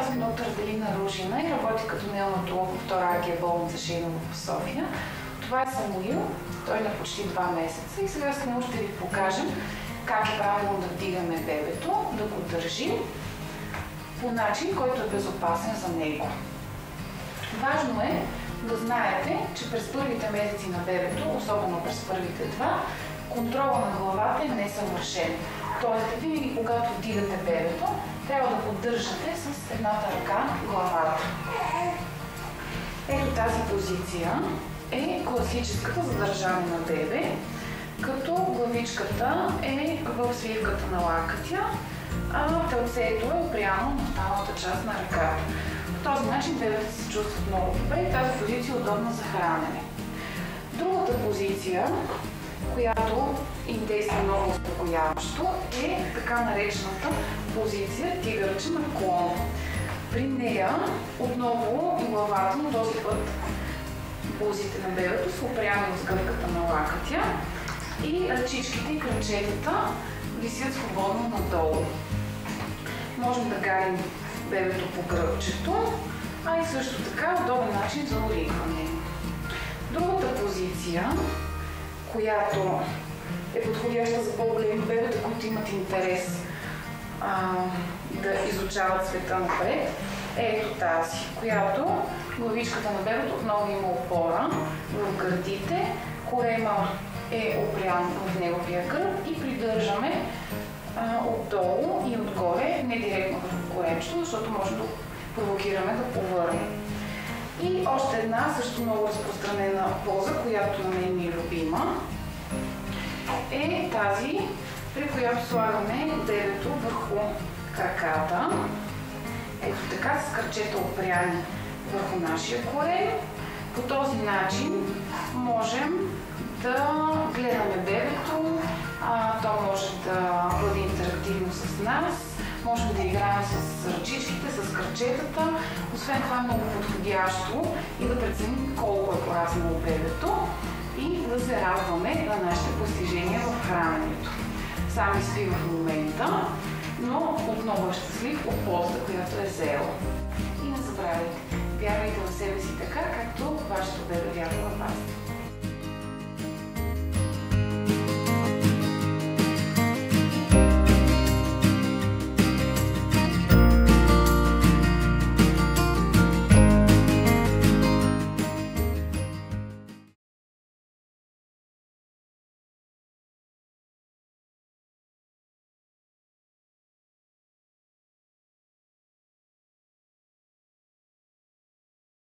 Аз съм доктор Аделина Ружина и работя като неонатолог в втора АГ болница Шейново в София. Това е Самуил, той е на почти 2 месеца и сега с него ще ви покажем как е правилно да вдигаме бебето, да го държим по начин, който е безопасен за него. Важно е да знаете, че през първите месеци на бебето, особено през първите 2, контрола на главата е несъвършен. Тоест, винаги когато вдигате бебето, трябва да поддържате с едната ръка главата. Ето тази позиция е класическата за държане на бебе, като главичката е в свивката на лакътя, а телцето е опряно на останалата част на ръката. По този начин бебето се чувстват много добре и тази позиция е удобна за хранене. Другата позиция, която им действа много успокояващо, е така наречената позиция тигърчен наклон. При нея отново главата, но този път бузите на бебето са опряни от сгъвката на лакътя и ръчичките и кръчетата висят свободно надолу. Можем да гарим бебето по гръбчето, а и също така удобен начин за оригване. Другата позиция, която е подходяща за по-големи бебета, които имат интерес да изучават света напред, е ето тази, която главичката на бебето отново има опора в гърдите, корема е опрян в неговия гръб и придържаме отдолу и отгоре, не директно в коремчето, защото може да провокираме да повърне. И още една, също много разпространена поза, която на мен ми е любима, е тази, при която слагаме бебето върху краката. Ето така, с кръчета опряни върху нашия корем. По този начин можем да гледаме бебето, то може да бъде интерактивно с нас, можем да играем с ръчичките, с кръчетата. Освен това е много подходящо и да преценим колко е пораснало бебето и да се радваме на нашите постижения в храненето. Сам изпива в момента, но отново е щастлив от ползата, която е взела.